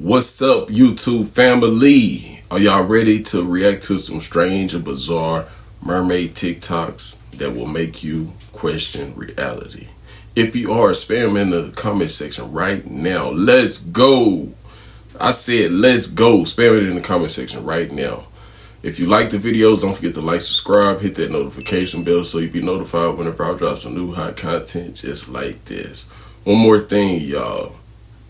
What's up, YouTube family? Are y'all ready to react to some strange and bizarre mermaid TikToks that will make you question reality? If you are, spam in the comment section right now. Let's go. I said let's go. Spam it in the comment section right now. If you like the videos, don't forget to like, subscribe, hit that notification bell so you'll be notified whenever I drop some new hot content just like this. One more thing, y'all.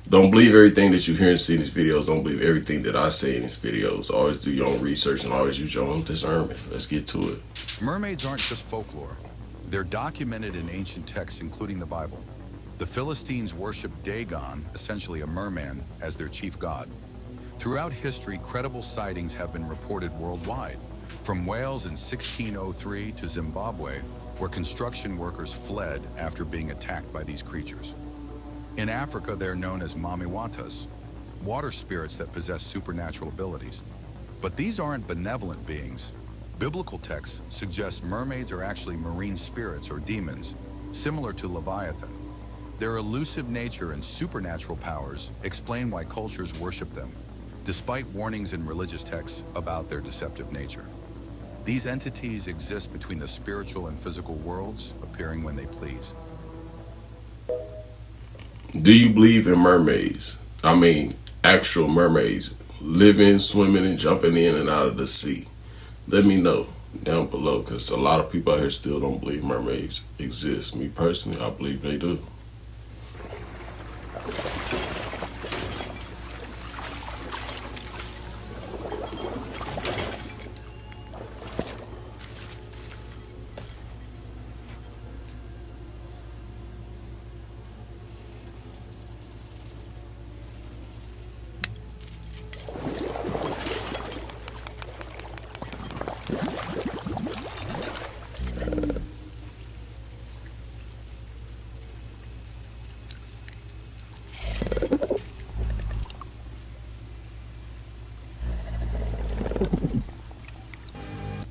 Don't believe everything that you hear and see in these videos. Don't believe everything that I say in these videos. Always do your own research and always use your own discernment. Let's get to it. Mermaids aren't just folklore. They're documented in ancient texts, including the Bible. The Philistines worshipped Dagon, essentially a merman, as their chief god. Throughout history, credible sightings have been reported worldwide, from Wales in 1603 to Zimbabwe, where construction workers fled after being attacked by these creatures. In Africa, they're known as mamiwatas, water spirits that possess supernatural abilities. But these aren't benevolent beings. Biblical texts suggest mermaids are actually marine spirits or demons, similar to Leviathan. Their elusive nature and supernatural powers explain why cultures worship them, despite warnings in religious texts about their deceptive nature. These entities exist between the spiritual and physical worlds, appearing when they please. Do you believe in mermaids? I mean, actual mermaids, living, swimming, and jumping in and out of the sea? Let me know down below, because a lot of people out here still don't believe mermaids exist. Me personally, I believe they do.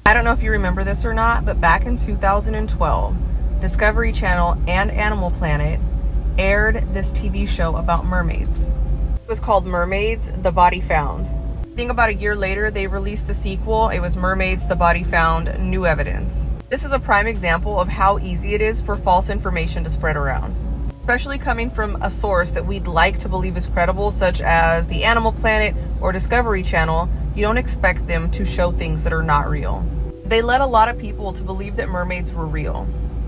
I don't know if you remember this or not, but back in 2012, Discovery Channel and Animal Planet aired this TV show about mermaids. It was called Mermaids, The Body Found. I think about a year later, they released the sequel. It was Mermaids, The Body Found, New Evidence. This is a prime example of how easy it is for false information to spread around, especially coming from a source that we'd like to believe is credible, such as the Animal Planet or Discovery Channel. You don't expect them to show things that are not real. They led a lot of people to believe that mermaids were real.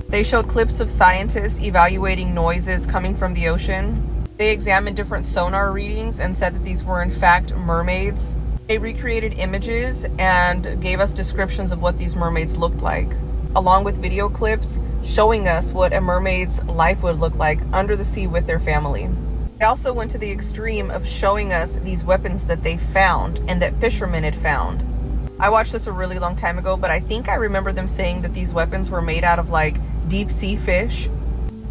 They showed clips of scientists evaluating noises coming from the ocean. They examined different sonar readings and said that these were in fact mermaids. They recreated images and gave us descriptions of what these mermaids looked like, along with video clips showing us what a mermaid's life would look like under the sea with their family. They also went to the extreme of showing us these weapons that they found and that fishermen had found. I watched this a really long time ago, but I think I remember them saying that these weapons were made out of like deep sea fish,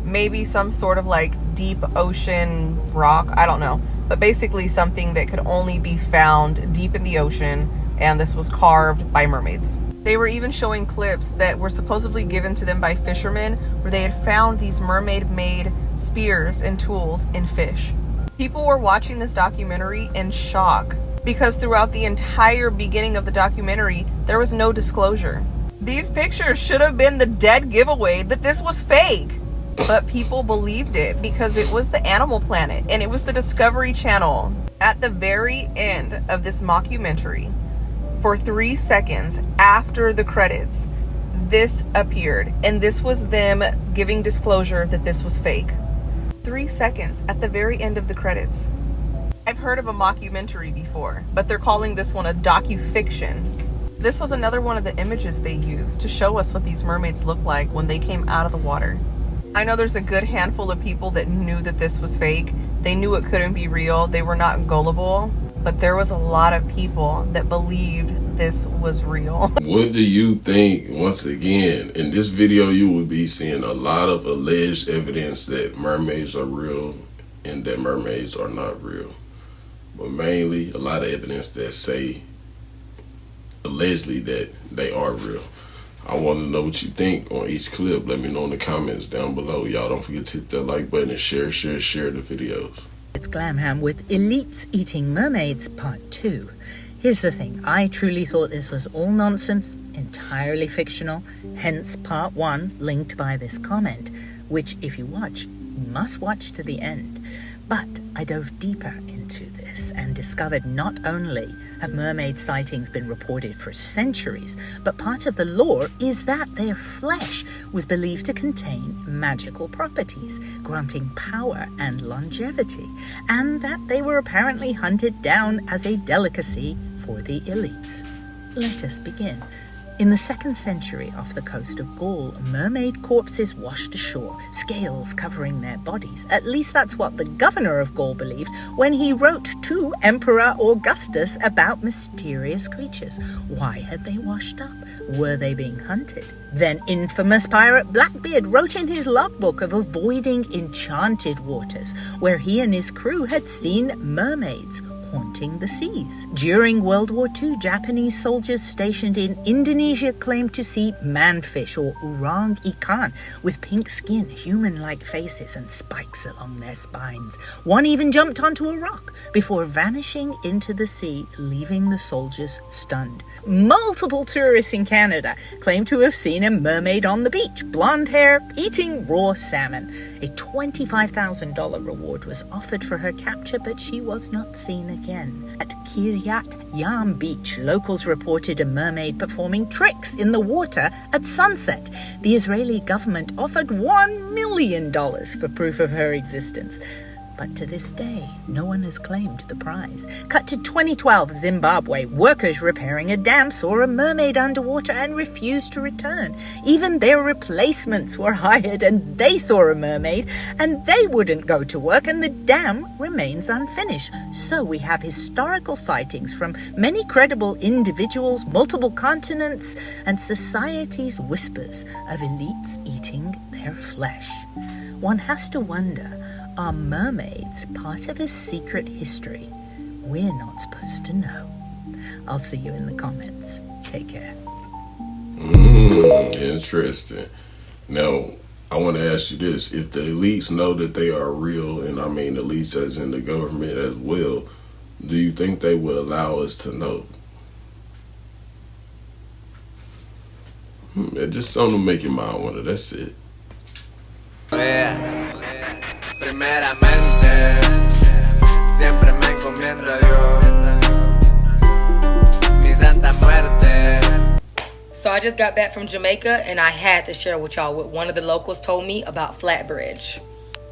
maybe some sort of like deep ocean rock, I don't know, but basically something that could only be found deep in the ocean, and this was carved by mermaids. They were even showing clips that were supposedly given to them by fishermen where they had found these mermaid-made spears and tools in fish. People were watching this documentary in shock because throughout the entire beginning of the documentary, there was no disclosure. These pictures should have been the dead giveaway that this was fake. But people believed it because it was the Animal Planet and it was the Discovery Channel. At the very end of this mockumentary, for 3 seconds after the credits, this appeared, and this was them giving disclosure that this was fake. 3 seconds at the very end of the credits. I've heard of a mockumentary before, but they're calling this one a docu-fiction. This was another one of the images they used to show us what these mermaids looked like when they came out of the water. I know there's a good handful of people that knew that this was fake. They knew it couldn't be real. They were not gullible, but there was a lot of people that believed this was real. What do you think? Once again, in this video, you will be seeing a lot of alleged evidence that mermaids are real and that mermaids are not real. But mainly a lot of evidence that say allegedly that they are real. I want to know what you think on each clip. Let me know in the comments down below. Y'all don't forget to hit that like button and share the videos. It's Glamham with Elites Eating Mermaids Part 2. Here's the thing, I truly thought this was all nonsense, entirely fictional, hence Part 1 linked by this comment, which if you watch, you must watch to the end. But I dove deeper into this and discovered not only have mermaid sightings been reported for centuries, but part of the lore is that their flesh was believed to contain magical properties, granting power and longevity, and that they were apparently hunted down as a delicacy for the elites. Let us begin. In the 2nd century off the coast of Gaul, mermaid corpses washed ashore, scales covering their bodies. At least that's what the governor of Gaul believed when he wrote to Emperor Augustus about mysterious creatures. Why had they washed up? Were they being hunted? Then infamous pirate Blackbeard wrote in his logbook of avoiding enchanted waters, where he and his crew had seen mermaids haunting the seas. During World War II, Japanese soldiers stationed in Indonesia claimed to see manfish or orang ikan with pink skin, human-like faces, and spikes along their spines. One even jumped onto a rock before vanishing into the sea, leaving the soldiers stunned. Multiple tourists in Canada claim to have seen a mermaid on the beach, blonde hair, eating raw salmon. A $25,000 reward was offered for her capture, but she was not seen again. At Kiryat Yam Beach, locals reported a mermaid performing tricks in the water at sunset. The Israeli government offered $1 million for proof of her existence. But to this day, no one has claimed the prize. Cut to 2012, Zimbabwe. Workers repairing a dam saw a mermaid underwater and refused to return. Even their replacements were hired and they saw a mermaid and they wouldn't go to work, and the dam remains unfinished. So we have historical sightings from many credible individuals, multiple continents, and society's whispers of elites eating their flesh. One has to wonder, are mermaids part of a secret history we're not supposed to know? I'll see you in the comments. Take care. Interesting. Now, I want to ask you this. If the elites know that they are real, and I mean elites as in the government as well, do you think they will allow us to know? It's just something to make your mind wonder. That's it. Primeramente, siempre me encomiendo a Dios, mi santa muerte. So I just got back from Jamaica and I had to share with y'all what one of the locals told me about Flat Bridge.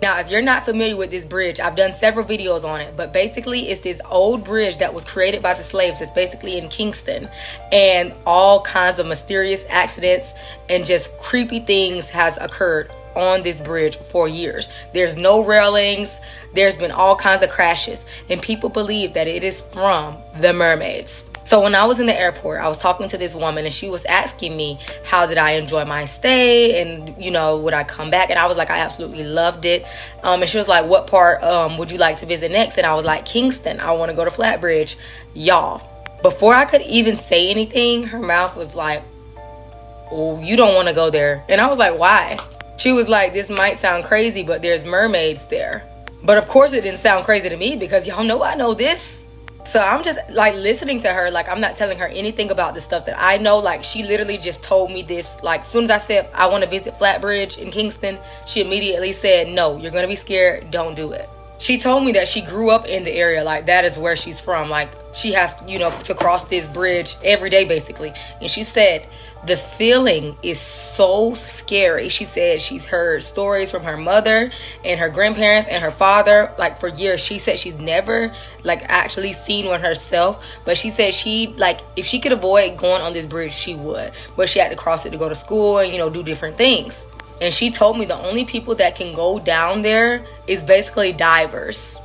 Now, if you're not familiar with this bridge, I've done several videos on it, but basically it's this old bridge that was created by the slaves. It's basically in Kingston, and all kinds of mysterious accidents and just creepy things has occurred on this bridge for years. There's no railings. There's been all kinds of crashes, and people believe that it is from the mermaids. So when I was in the airport, I was talking to this woman and she was asking me how did I enjoy my stay, and you know, would I come back? And I was like, I absolutely loved it. And she was like, what part would you like to visit next? And I was like, Kingston. I want to go to Flatbridge. Y'all, before I could even say anything, her mouth was like, oh, you don't want to go there. And I was like, why? She was like, this might sound crazy, but there's mermaids there. But of course it didn't sound crazy to me because y'all know I know this. So I'm just like listening to her, like I'm not telling her anything about the stuff that I know. Like she literally just told me this. Like as soon as I said I want to visit Flatbridge in Kingston, she immediately said, no, you're going to be scared. Don't do it. She told me that she grew up in the area. Like that is where she's from. Like she has, you know, to cross this bridge every day basically. And she said the feeling is so scary. She said she's heard stories from her mother and her grandparents and her father like for years. She said she's never like actually seen one herself, but she said she like if she could avoid going on this bridge she would, but she had to cross it to go to school and, you know, do different things. And she told me the only people that can go down there is basically divers,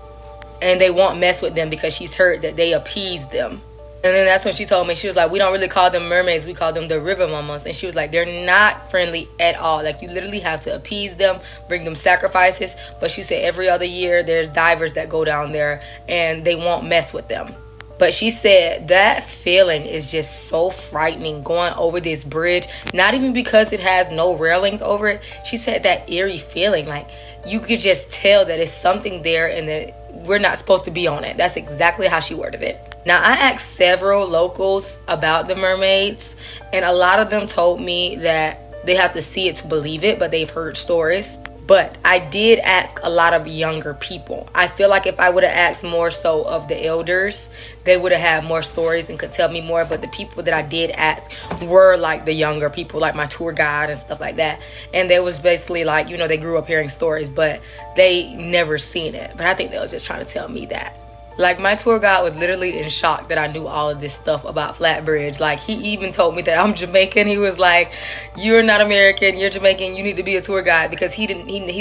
and they won't mess with them because she's heard that they appease them. And then that's when she told me, she was like, we don't really call them mermaids, we call them the river mamas. And she was like, they're not friendly at all. Like you literally have to appease them, bring them sacrifices. But she said every other year there's divers that go down there and they won't mess with them. But she said that feeling is just so frightening going over this bridge. Not even because it has no railings over it. She said that eerie feeling, like you could just tell that it's something there and that we're not supposed to be on it. That's exactly how she worded it. Now, I asked several locals about the mermaids, and a lot of them told me that they have to see it to believe it, but they've heard stories. But I did ask a lot of younger people. I feel like if I would have asked more so of the elders, they would have had more stories and could tell me more. But the people that I did ask were like the younger people, like my tour guide and stuff like that. And they was basically like, you know, they grew up hearing stories, but they never seen it. But I think they was just trying to tell me that. Like, my tour guide was literally in shock that I knew all of this stuff about Flatbridge. Like, he even told me that I'm Jamaican. He was like, you're not American, you're Jamaican, you need to be a tour guide. Because he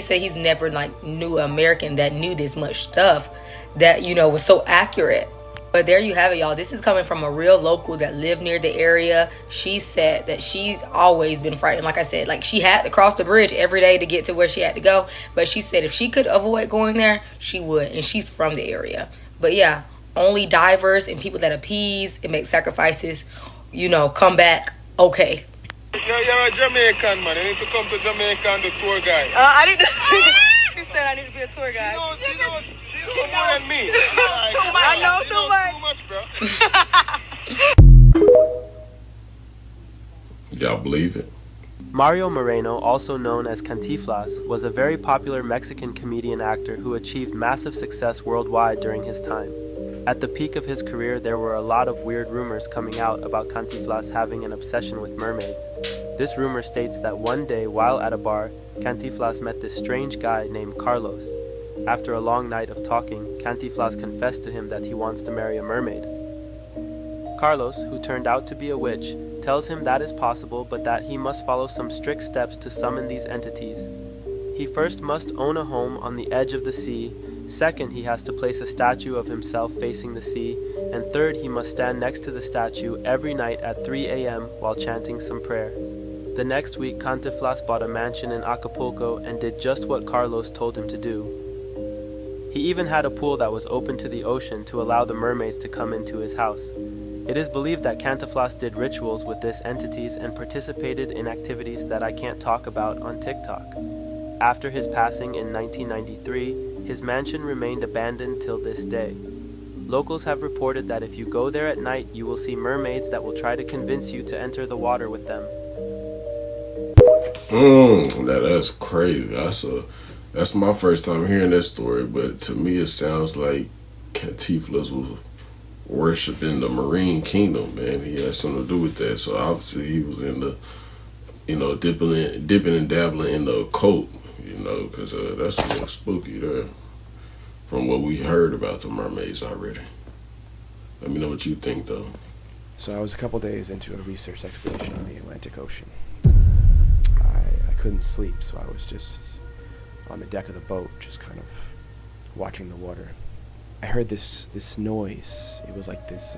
said he's never, like, knew an American that knew this much stuff that, you know, was so accurate. But there you have it, y'all. This is coming from a real local that lived near the area. She said that she's always been frightened. Like I said, like, she had to cross the bridge every day to get to where she had to go. But she said if she could avoid going there, she would. And she's from the area. But yeah, only divers and people that appease and make sacrifices, you know, come back okay. You're a Jamaican, man. You need to come to Jamaica and the tour guide. I need to... He said I need to be a tour guide. She knows more than me. I know too much. Y'all believe it? Mario Moreno, also known as Cantiflas, was a very popular Mexican comedian actor who achieved massive success worldwide during his time. At the peak of his career, there were a lot of weird rumors coming out about Cantiflas having an obsession with mermaids. This rumor states that one day, while at a bar, Cantiflas met this strange guy named Carlos. After a long night of talking, Cantiflas confessed to him that he wants to marry a mermaid. Carlos, who turned out to be a witch, tells him that is possible, but that he must follow some strict steps to summon these entities. He first must own a home on the edge of the sea. Second, he has to place a statue of himself facing the sea. And third, he must stand next to the statue every night at 3 a.m. while chanting some prayer. The next week, Cantiflas bought a mansion in Acapulco and did just what Carlos told him to do. He even had a pool that was open to the ocean to allow the mermaids to come into his house. It is believed that Cantiflas did rituals with these entities and participated in activities that I can't talk about on TikTok. After his passing in 1993, his mansion remained abandoned till this day. Locals have reported that if you go there at night, you will see mermaids that will try to convince you to enter the water with them. Now that's crazy. That's my first time hearing that story, but to me it sounds like Cantiflas was worshiping the marine kingdom, man. He had something to do with that. So obviously he was in the, you know, dipping and dabbling in the occult, you know, because that's a little spooky there from what we heard about the mermaids already. Let me know what you think, though. So I was a couple days into a research expedition on the Atlantic Ocean. I couldn't sleep, so I was just on the deck of the boat, just kind of watching the water. I heard this noise. It was like this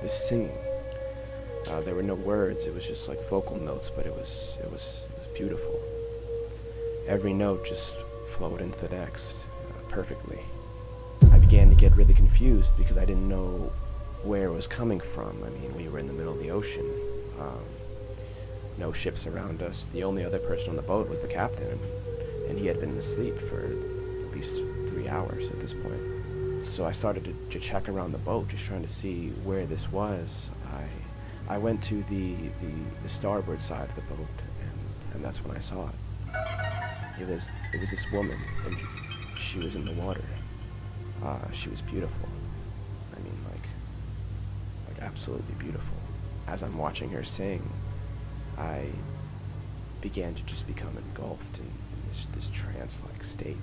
singing. There were no words. It was just like vocal notes, but it was beautiful. Every note just flowed into the next perfectly. I began to get really confused because I didn't know where it was coming from. I mean, we were in the middle of the ocean. No ships around us. The only other person on the boat was the captain, and he had been asleep for at least 3 hours at this point. So I started to check around the boat, just trying to see where this was. I went to the starboard side of the boat, and that's when I saw it. It was this woman, and she was in the water. She was beautiful. I mean, like absolutely beautiful. As I'm watching her sing, I began to just become engulfed in this trance-like state.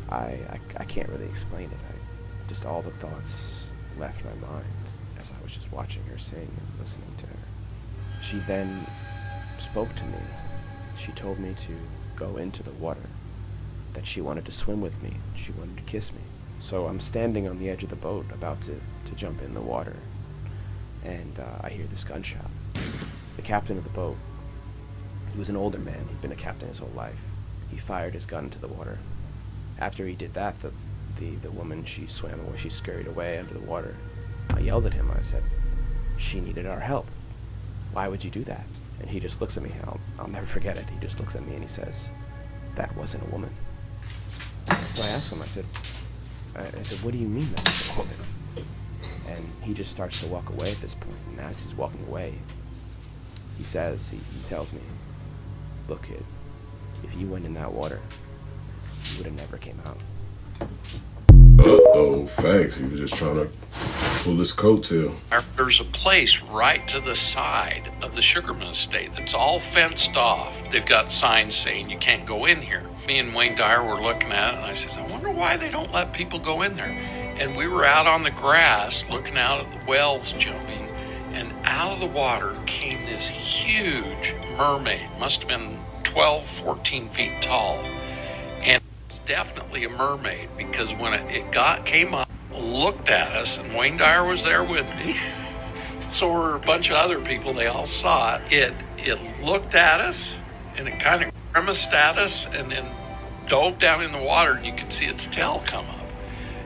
I can't really explain it. Just all the thoughts left my mind as I was just watching her sing and listening to her. She then spoke to me. She told me to go into the water, that she wanted to swim with me, she wanted to kiss me. So I'm standing on the edge of the boat about to jump in the water, and I hear this gunshot. The captain of the boat, he was an older man, he'd been a captain his whole life. He fired his gun into the water. After he did that, the woman, she swam away, she scurried away under the water. I yelled at him, I said, she needed our help. Why would you do that? And he just looks at me, I'll never forget it. He just looks at me and he says, that wasn't a woman. So I asked him, I said, I said, what do you mean that's the woman? And he just starts to walk away at this point. And as he's walking away, he tells me, look, kid, if you went in that water, you would have never came out. Uh-oh, facts. He was just trying to pull his coattail. There's a place right to the side of the Sugarman estate that's all fenced off. They've got signs saying you can't go in here. Me and Wayne Dyer were looking at it, and I said, I wonder why they don't let people go in there. And we were out on the grass looking out at the whales jumping, and out of the water came this huge mermaid. Must have been 12, 14 feet tall. And it's definitely a mermaid, because when it came up, looked at us, and Wayne Dyer was there with me. So were a bunch of other people. They all saw it. It looked at us, and it kind of grimaced at us, and then dove down in the water, and you could see its tail come up.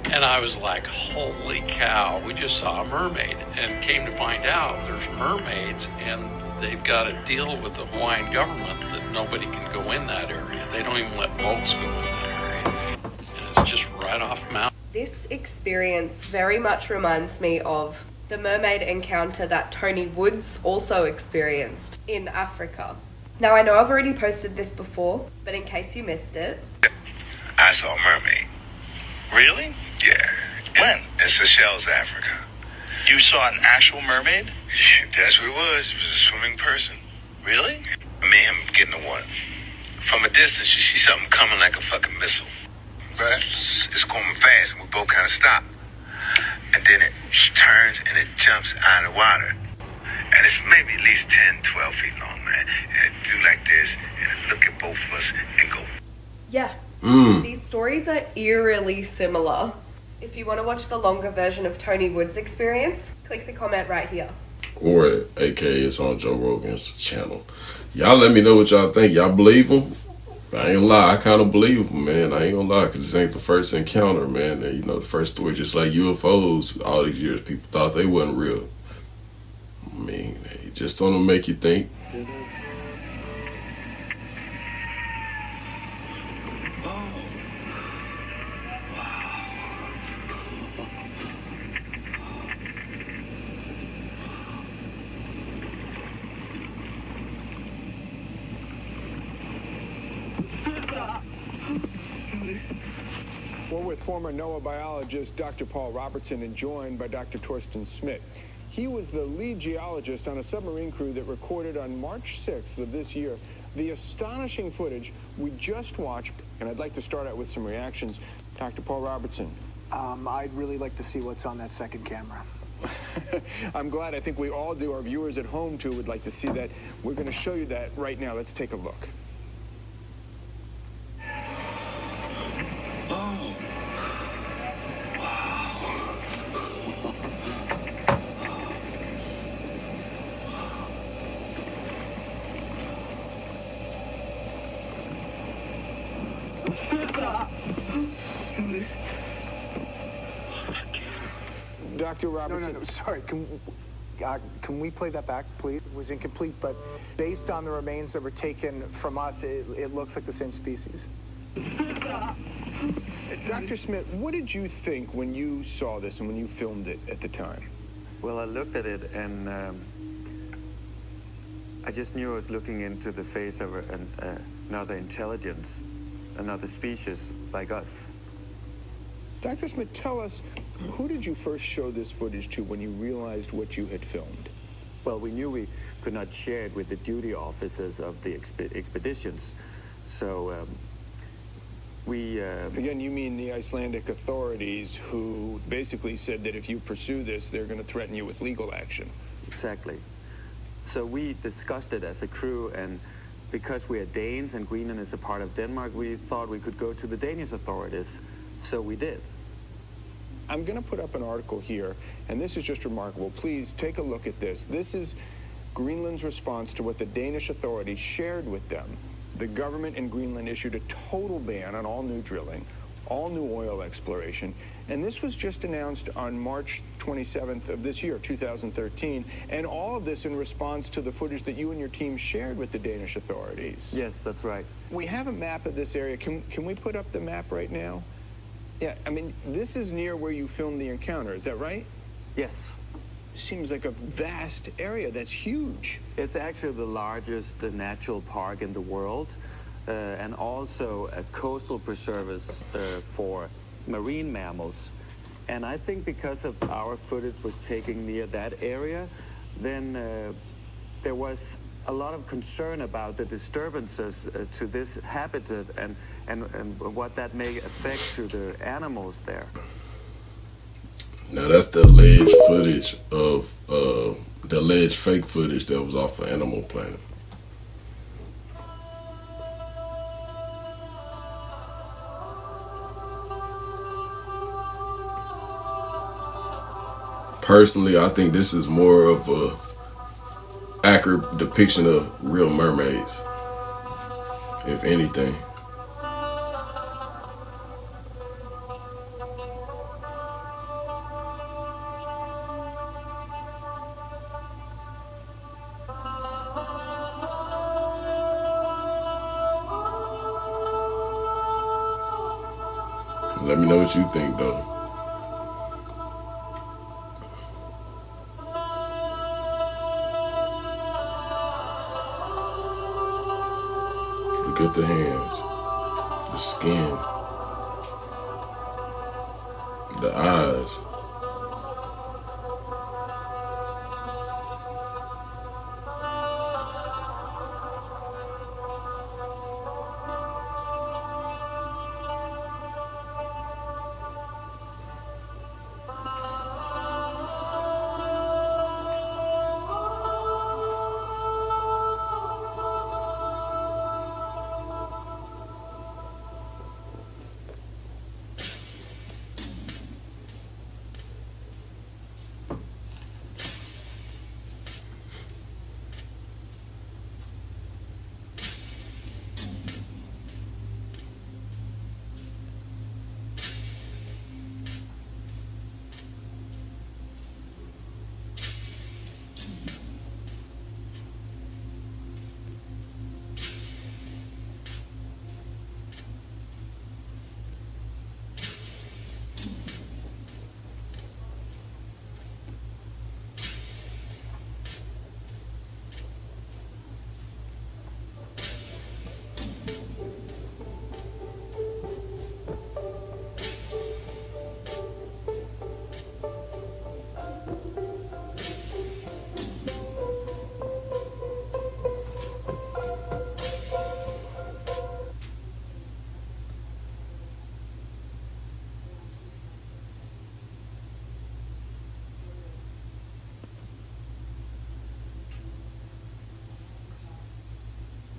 And I was like, holy cow, we just saw a mermaid. And came to find out there's mermaids, and they've got a deal with the Hawaiian government that nobody can go in that area. They don't even let boats go in that area. And it's just right off the mountain. This experience very much reminds me of the mermaid encounter that Tony Woods also experienced in Africa. Now, I know I've already posted this before, but in case you missed it. I saw a mermaid. Really? Yeah. When? In Seychelles, Africa. You saw an actual mermaid? Yeah, that's what it was. It was a swimming person. Really? Me and him getting the water. From a distance, you see something coming like a fucking missile. Right? It's going fast, and we both kind of stop. And then it turns and it jumps out of the water. And it's maybe at least 10, 12 feet long, man. And it do like this, and it look at both of us and go. Yeah. These stories are eerily similar. If you want to watch the longer version of Tony Wood's experience, click the comment right here. Or aka it's on Joe Rogan's channel. Y'all let me know what y'all think. Y'all believe him? I ain't gonna lie, I kind of believe him, man. I ain't gonna lie, because this ain't the first encounter, man. And, the first story, just like UFOs, all these years, people thought they wasn't real. I mean, they just don't make you think. We're with former NOAA biologist Dr. Paul Robertson and joined by Dr. Torsten Smit. He was the lead geologist on a submarine crew that recorded on March 6th of this year the astonishing footage we just watched. And I'd like to start out with some reactions. Dr. Paul Robertson. I'd really like to see what's on that second camera. I'm glad. I think we all do. Our viewers at home, too, would like to see that. We're going to show you that right now. Let's take a look. Oh. Dr. Robertson. No, sorry. Can we play that back, please? It was incomplete, but based on the remains that were taken from us, it looks like the same species. Dr. Smith, what did you think when you saw this and when you filmed it at the time? Well, I looked at it and I just knew I was looking into the face of another intelligence, another species like us. Dr. Smith, tell us, who did you first show this footage to when you realized what you had filmed? Well, we knew we could not share it with the duty officers of the expeditions, so we... Again, you mean the Icelandic authorities who basically said that if you pursue this, they're going to threaten you with legal action. Exactly. So we discussed it as a crew, and because we are Danes and Greenland is a part of Denmark, we thought we could go to the Danish authorities, so we did. I'm going to put up an article here, and this is just remarkable. Please take a look at this. This is Greenland's response to what the Danish authorities shared with them. The government in Greenland issued a total ban on all new drilling, all new oil exploration, and this was just announced on March 27th of this year, 2013, and all of this in response to the footage that you and your team shared with the Danish authorities. Yes, that's right. We have a map of this area. Can we put up the map right now? Yeah, I mean, this is near where you filmed the encounter, is that right? Yes. Seems like a vast area. That's huge. It's actually the largest natural park in the world, and also a coastal preserve for marine mammals. And I think because of our footage was taken near that area, then there was a lot of concern about the disturbances to this habitat and what that may affect to the animals there. Now that's the alleged footage of the alleged fake footage that was off of Animal Planet. Personally, I think this is more of a accurate depiction of real mermaids, if anything. Let me know what you think, though. Look at the hands, the skin, the eyes.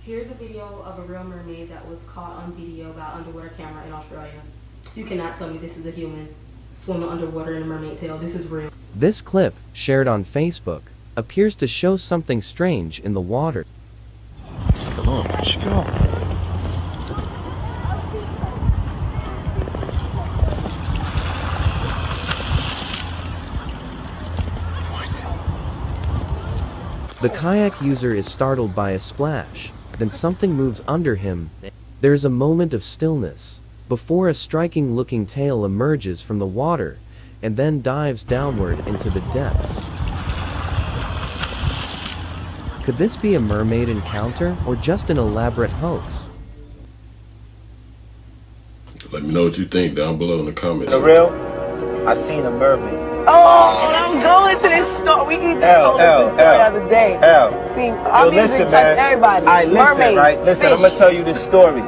Here's a video of a real mermaid that was caught on video by underwater camera in Australia. You cannot tell me this is a human swimming underwater in a mermaid tail. This is real. This clip, shared on Facebook, appears to show something strange in the water. Take a look. Where'd she go? The kayak user is startled by a splash. Then something moves under him. There's a moment of stillness before a striking-looking tail emerges from the water and then dives downward into the depths. Could this be a mermaid encounter or just an elaborate hoax? Let me know what you think down below in the comments. For real, I seen a mermaid. Oh, I'm going to this store. We eat this whole story the other day. See, our music touch everybody. Listen, right? Listen, I'm gonna tell you this story.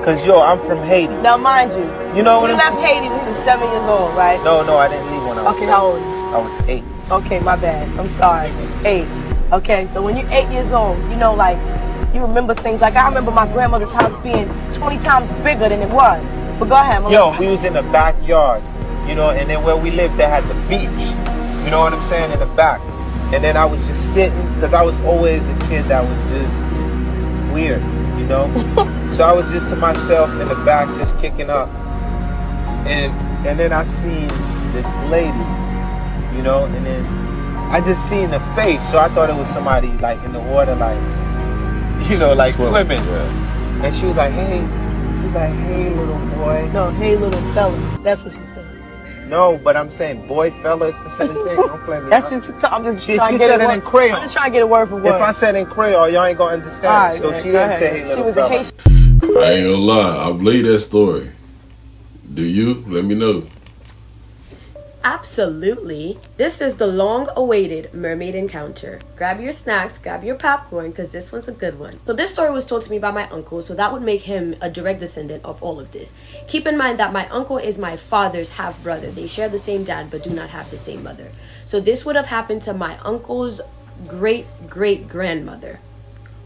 Cause I'm from Haiti. Now, mind you, you know what? You left Haiti when you were 7 years old, right? No, I didn't leave when I was. Okay, how old? I was 8. Okay, my bad. I'm sorry. 8. Okay, so when you're 8 years old, like you remember things. Like I remember my grandmother's house being 20 times bigger than it was. But go ahead, Melissa. We was in the backyard. And then where we lived, they had the beach. You know what I'm saying? In the back. And then I was just sitting, because I was always a kid that was just weird, So I was just to myself in the back, just kicking up. And then I seen this lady, and then I just seen the face. So I thought it was somebody like in the water, like, like swimming. Yeah. And she was like, hey, was like, hey, little boy. No, hey, little fella. That's what she said. No, but I'm saying boy, fella, it's the same thing. Don't play me. That's just, I'm just She trying to get said it it in Creole. I'm just trying to get a word for word. If I said in Creole, y'all ain't gonna understand. Right, so man, she didn't say hey, little She was fella. a Haitian. I ain't gonna lie, I believe that story. Do you? Let me know. Absolutely. This is the long-awaited mermaid encounter. Grab your snacks, grab your popcorn, because this one's a good one. So this story was told to me by my uncle, so that would make him a direct descendant of all of this. Keep in mind that my uncle is my father's half-brother. They share the same dad, but do not have the same mother. So this would have happened to my uncle's great-great-grandmother.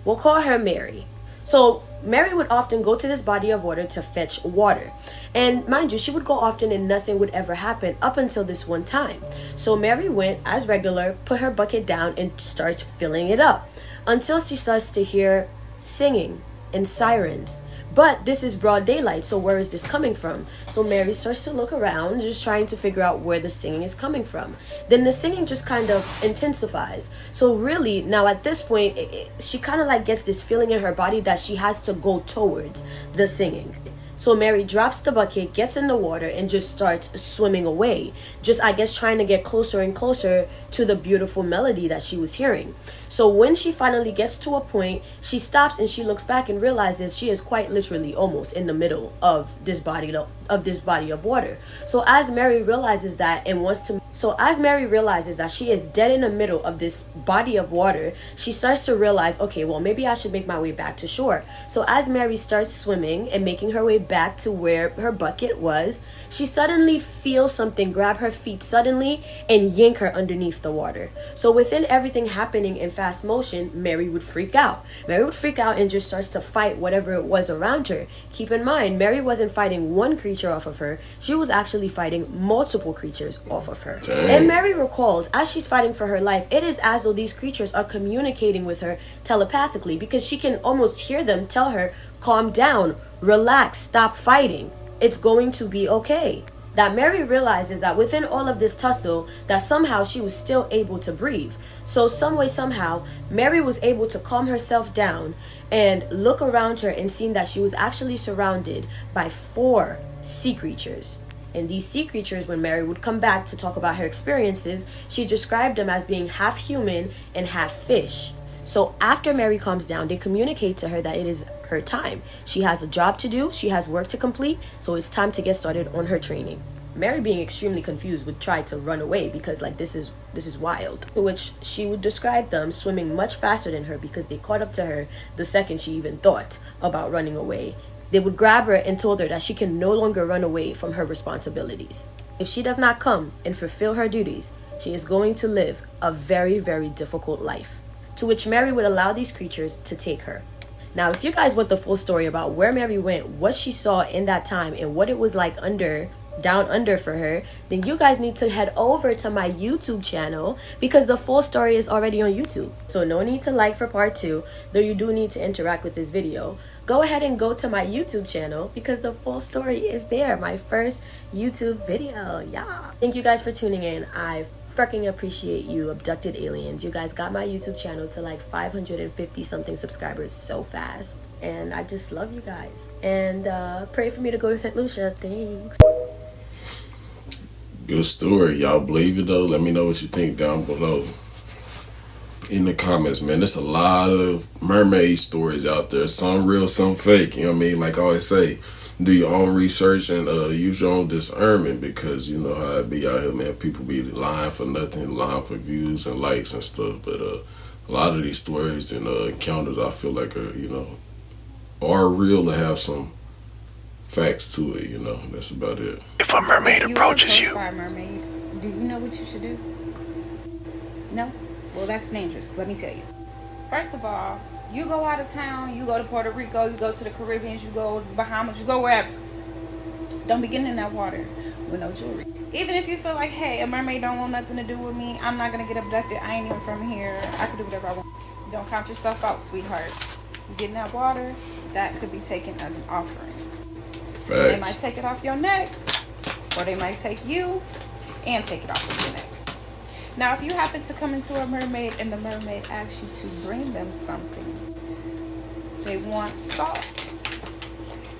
We'll call her Mary. So Mary would often go to this body of water to fetch water. And mind you, she would go often and nothing would ever happen up until this one time. So Mary went as regular, put her bucket down and starts filling it up until she starts to hear singing and sirens. But this is broad daylight, so where is this coming from? So Mary starts to look around, just trying to figure out where the singing is coming from. Then the singing just kind of intensifies. So really, now at this point, she kind of like gets this feeling in her body that she has to go towards the singing. So Mary drops the bucket, gets in the water, and just starts swimming away. Just, I guess, trying to get closer and closer to the beautiful melody that she was hearing. So when she finally gets to a point, she stops and she looks back and realizes she is quite literally almost in the middle of this body of water. So as Mary realizes that she is dead in the middle of this body of water, she starts to realize, okay, well, maybe I should make my way back to shore. So as Mary starts swimming and making her way back to where her bucket was, she suddenly feels something grab her feet suddenly and yank her underneath the water. So within everything happening in fast motion, Mary would freak out. Mary would freak out and just starts to fight whatever it was around her. Keep in mind, Mary wasn't fighting one creature off of her. She was actually fighting multiple creatures off of her. Dang. And Mary recalls, as she's fighting for her life, it is as though these creatures are communicating with her telepathically, because she can almost hear them tell her, calm down, relax, stop fighting. It's going to be okay. That Mary realizes that within all of this tussle, that somehow she was still able to breathe. So some way, somehow, Mary was able to calm herself down and look around her and seeing that she was actually surrounded by 4 sea creatures. And these sea creatures, when Mary would come back to talk about her experiences, she described them as being half human and half fish. So after Mary calms down, they communicate to her that it is her time. She has a job to do, she has work to complete, so it's time to get started on her training. Mary, being extremely confused, would try to run away because like this is wild. To which she would describe them swimming much faster than her because they caught up to her the second she even thought about running away. They would grab her and told her that she can no longer run away from her responsibilities. If she does not come and fulfill her duties, she is going to live a very, very difficult life. To which Mary would allow these creatures to take her. Now, if you guys want the full story about where Mary went, what she saw in that time, and what it was like down under for her, then you guys need to head over to my YouTube channel because the full story is already on YouTube. So no need to like for part 2, though you do need to interact with this video. Go ahead and go to my YouTube channel because the full story is there. My first YouTube video. Yeah. Thank you guys for tuning in. I freaking appreciate you, abducted aliens. You guys got my YouTube channel to like 550 something subscribers so fast. And I just love you guys. And pray for me to go to St. Lucia. Thanks. Good story. Y'all believe it though? Let me know what you think down below in the comments, man. There's a lot of mermaid stories out there. Some real, some fake. You know what I mean? Like I always say, do your own research and use your own discernment, because you know how it be out here, man. People be lying for nothing, lying for views and likes and stuff. But a lot of these stories and encounters, I feel like are real to have some facts to it. You know, that's about it. If a mermaid approaches you, by a mermaid, do you know what you should do? No? Well, that's dangerous. Let me tell you. First of all, you go out of town, you go to Puerto Rico, you go to the Caribbean, you go to Bahamas, you go wherever. Don't be getting in that water with no jewelry. Even if you feel like, hey, a mermaid don't want nothing to do with me, I'm not going to get abducted, I ain't even from here, I can do whatever I want. Don't count yourself out, sweetheart. You get in that water, that could be taken as an offering. Facts. They might take it off your neck, or they might take you and take it off of your neck. Now, if you happen to come into a mermaid and the mermaid asks you to bring them something, they want salt,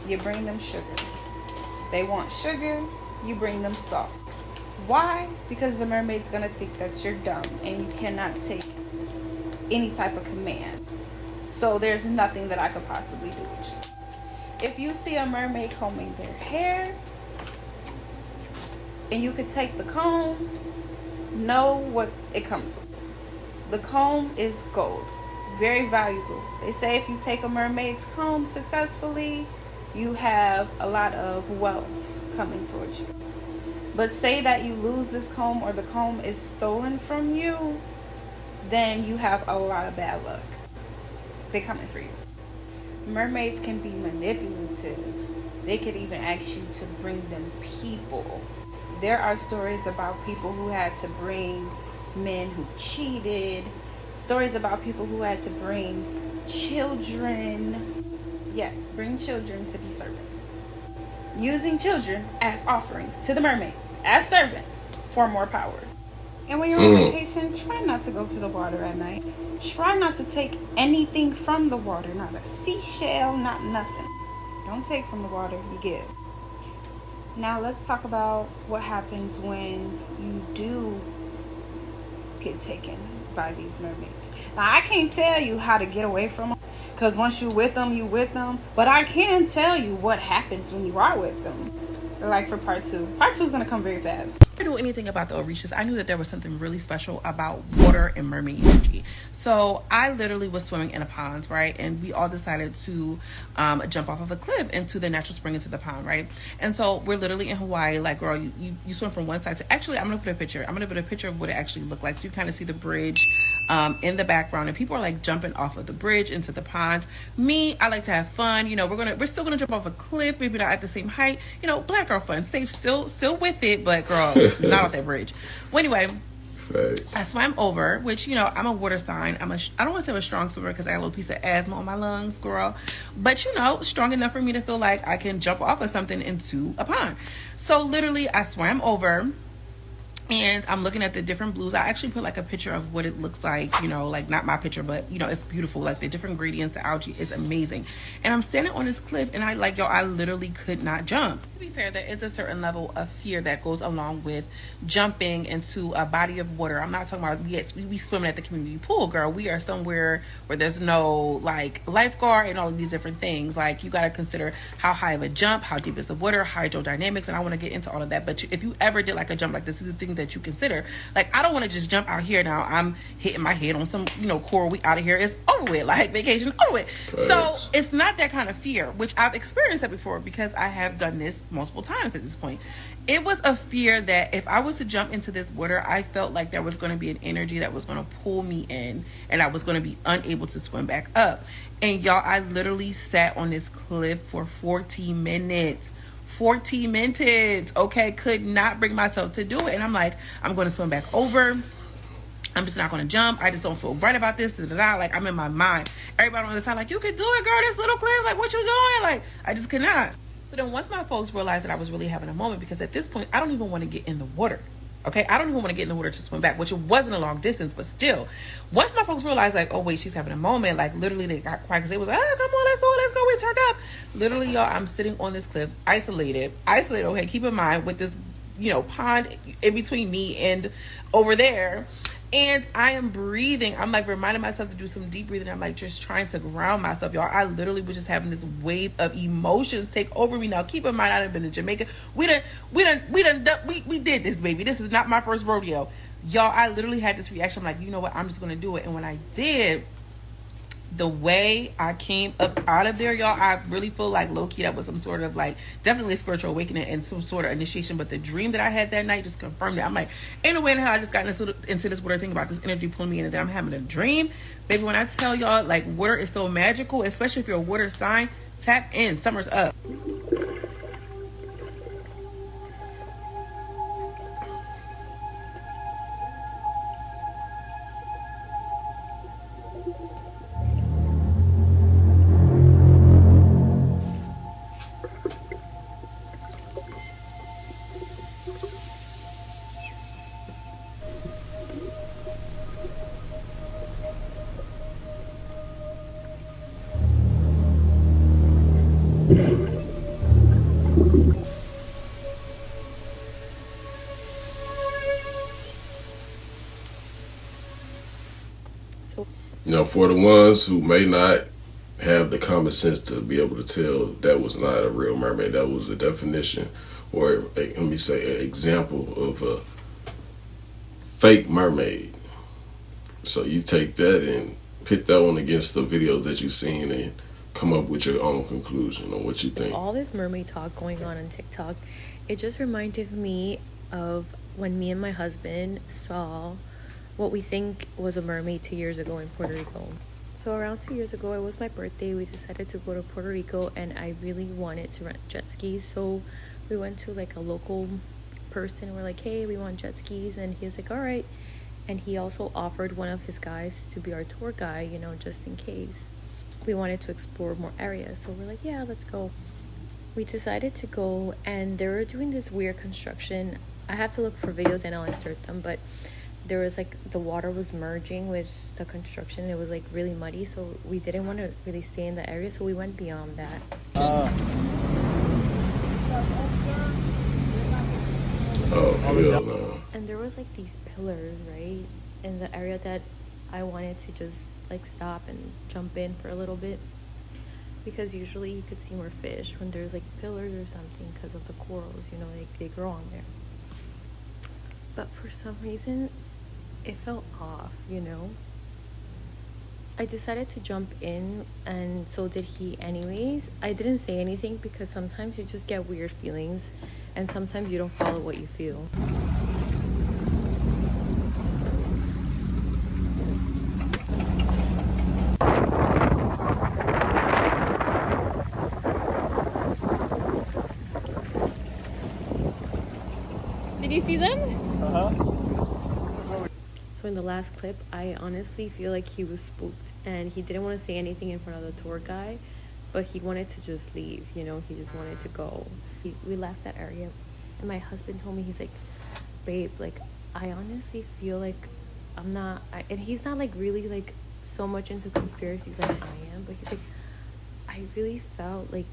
you bring them sugar. They want sugar, you bring them salt. Why? Because the mermaid's gonna think that you're dumb and you cannot take any type of command. So there's nothing that I could possibly do with you. If you see a mermaid combing their hair and you could take the comb, know what it comes with. The comb is gold, very valuable. They say if you take a mermaid's comb successfully, you have a lot of wealth coming towards you. But say that you lose this comb or the comb is stolen from you, then you have a lot of bad luck. They're coming for you. Mermaids can be manipulative. They could even ask you to bring them people. There are stories about people who had to bring men who cheated. Stories about people who had to bring children. Yes, bring children to be servants. Using children as offerings to the mermaids, as servants, for more power. And when you're on vacation, try not to go to the water at night. Try not to take anything from the water. Not a seashell, not nothing. Don't take from the water, you give. Now let's talk about what happens when you do get taken by these mermaids. Now I can't tell you how to get away from them, because once you're with them, you with them. But I can tell you what happens when you are with them. Like for part 2. Part 2 is going to come very fast. I didn't know anything about the Orishas. I knew that there was something really special about water and mermaid energy. So I literally was swimming in a pond, right? And we all decided to jump off of a cliff into the natural spring into the pond, right? And so we're literally in Hawaii. Like, girl, you swim from one side to... Actually, I'm going to put a picture. I'm going to put a picture of what it actually looked like. So you kind of see the bridge in the background. And people are like jumping off of the bridge into the pond. Me, I like to have fun. You know, we're still going to jump off a cliff. Maybe not at the same height. You know, black girl fun. Safe, still with it. But girl... not off that bridge. Well, anyway, I swam over, which, you know, I'm a water sign. I don't want to say I'm a strong swimmer because I got a little piece of asthma on my lungs, girl. But, you know, strong enough for me to feel like I can jump off of something into a pond. So literally, I swam over. And I'm looking at the different blues. I actually put like a picture of what it looks like, you know, like not my picture, but you know, it's beautiful. Like the different ingredients, the algae is amazing. And I'm standing on this cliff and I literally could not jump. To be fair, there is a certain level of fear that goes along with jumping into a body of water. I'm not talking about, yes, we swimming at the community pool, girl. We are somewhere where there's no like lifeguard and all of these different things. Like you got to consider how high of a jump, how deep is the water, hydrodynamics. And I want to get into all of that. But if you ever did like a jump, like this is the thing that you consider. Like I don't want to just jump out here now. I'm hitting my head on some, you know, coral. We out of here. It's over with. Like vacation over with. So it's not that kind of fear, which I've experienced that before because I have done this multiple times at this point. It was a fear that if I was to jump into this water, I felt like there was going to be an energy that was going to pull me in and I was going to be unable to swim back up. And y'all, I literally sat on this cliff for 14 minutes. 14 minutes, okay? Could not bring myself to do it. And I'm like, I'm going to swim back over. I'm just not going to jump. I just don't feel right about this. Like, I'm in my mind. Everybody on the side, like, you can do it, girl. This little clip, like, what you doing? Like, I just could not. So then once my folks realized that I was really having a moment, because at this point, I don't even want to get in the water. Okay, I don't even want to get in the water to swim back, which it wasn't a long distance, but still. Once my folks realized, like, oh, wait, she's having a moment, like, literally they got quiet because they was like, oh, come on, let's go, we turned up. Literally, y'all, I'm sitting on this cliff, isolated, okay, keep in mind, with this, you know, pond in between me and over there. And I am breathing. I'm like reminding myself to do some deep breathing. I'm like just trying to ground myself, y'all. I literally was just having this wave of emotions take over me. Now, keep in mind, I done been to Jamaica. We did this, baby. This is not my first rodeo, y'all. I literally had this reaction. I'm like, you know what? I'm just gonna do it. And when I did, the way I came up out of there, y'all, I really feel like low-key that was some sort of like definitely a spiritual awakening and some sort of initiation. But the dream that I had that night just confirmed it. I'm like, ain't no way in hell I just got into this water thing about this energy pulling me in and then I'm having a dream. Baby, when I tell y'all, like, water is so magical, especially if you're a water sign, tap in. Summer's up. You know, for the ones who may not have the common sense to be able to tell that was not a real mermaid, that was a definition, or let me say, an example of a fake mermaid. So you take that and pit that one against the videos that you've seen and come up with your own conclusion on what you think. All this mermaid talk going on TikTok, it just reminded me of when me and my husband saw what we think was a mermaid 2 years ago in Puerto Rico. So around 2 years ago, it was my birthday. We decided to go to Puerto Rico, and I really wanted to rent jet skis. So we went to like a local person. We're like, hey, we want jet skis. And he was like, all right. And he also offered one of his guys to be our tour guide, you know, just in case. We wanted to explore more areas. So we're like, yeah, let's go. We decided to go, and they were doing this weird construction. I have to look for videos and I'll insert them, but there was like, the water was merging with the construction. It was like really muddy, so we didn't want to really stay in the area, so we went beyond that. Oh, hell no. And there was like these pillars, right, in the area that I wanted to just like stop and jump in for a little bit, because usually you could see more fish when there's like pillars or something because of the corals, you know, they grow on there. But for some reason it felt off, you know. I decided to jump in, and so did he anyways. I didn't say anything because sometimes you just get weird feelings, and sometimes you don't follow what you feel. Did you see them? So in the last clip, I honestly feel like he was spooked, and he didn't want to say anything in front of the tour guide, but he wanted to just leave, you know, he just wanted to go. We left that area, and my husband told me, he's like, babe, like, I honestly feel like I'm not, and he's not like really like so much into conspiracies like I am, but he's like, I really felt like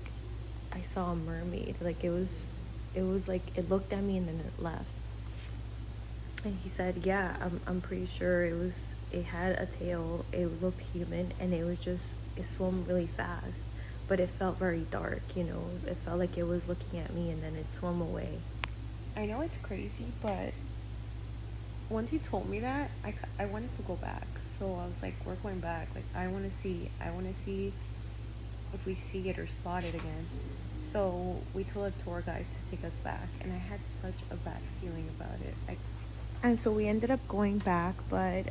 I saw a mermaid. Like it was like, it looked at me and then it left. And he said, yeah, I'm pretty sure it had a tail, it looked human, and it swam really fast, but it felt very dark, you know. It felt like it was looking at me and then it swam away. I know it's crazy, but once he told me that, I wanted to go back. So I was like, we're going back. Like, I want to see if we see it or spot it again. So we told a tour guide to take us back, and I had such a bad feeling about it. And so we ended up going back, but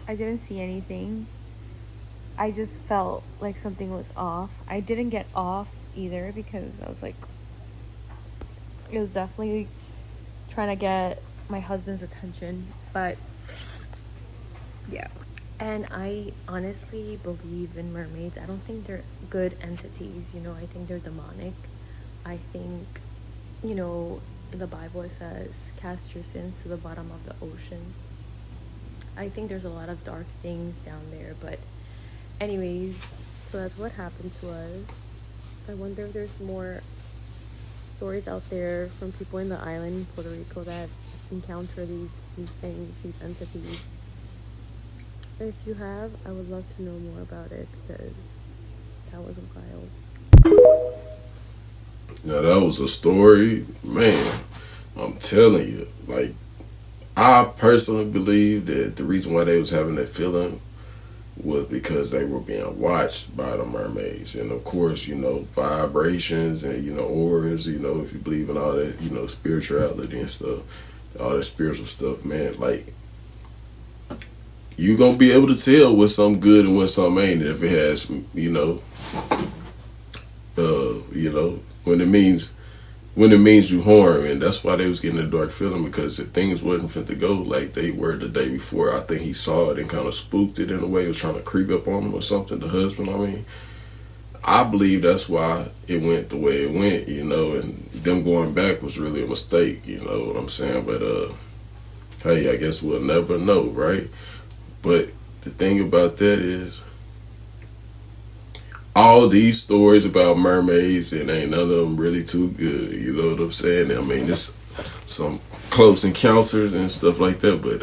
I didn't see anything. I just felt like something was off. I didn't get off either because I was like, it was definitely trying to get my husband's attention, but yeah. And I honestly believe in mermaids. I don't think they're good entities, you know. I think they're demonic. I think, you know, in the Bible it says, cast your sins to the bottom of the ocean. I think there's a lot of dark things down there, but anyways, so that's what happened to us. I wonder if there's more stories out there from people in the island in Puerto Rico that encounter these things, these entities. If you have, I would love to know more about it, because that was wild. Now that was a story, man. I'm telling you, like, I personally believe that the reason why they was having that feeling was because they were being watched by the mermaids. And of course, you know, vibrations and, you know, auras, you know, if you believe in all that, you know, spirituality and stuff, all that spiritual stuff, man, like, you gonna be able to tell what's something good and what's something ain't, if it has, you know, when it means you harm. And that's why they was getting a dark feeling, because if things wasn't fit to go like they were the day before, I think he saw it and kind of spooked it in a way. It was trying to creep up on him or something, the husband. I mean, I believe that's why it went the way it went, you know, and them going back was really a mistake, you know what I'm saying? But hey, I guess we'll never know, right? But the thing about that is, all these stories about mermaids, and ain't none of them really too good, you know what I'm saying? I mean, it's some close encounters and stuff like that, but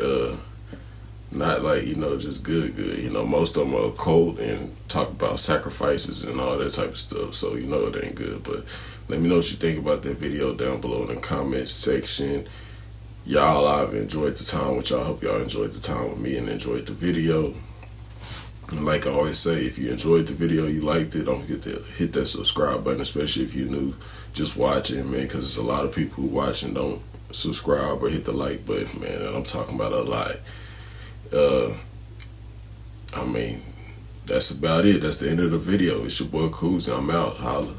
Not like, you know, just good. You know, most of them are occult and talk about sacrifices and all that type of stuff. So, you know, it ain't good. But let me know what you think about that video down below in the comment section. Y'all, I've enjoyed the time with y'all. I hope y'all enjoyed the time with me and enjoyed the video. And like I always say, if you enjoyed the video, you liked it, don't forget to hit that subscribe button, especially if you're new just watching, man, because there's a lot of people who watch and don't subscribe or hit the like button, man, and I'm talking about a lot. I mean, that's about it. That's the end of the video. It's your boy Coos, and I'm out. Holla.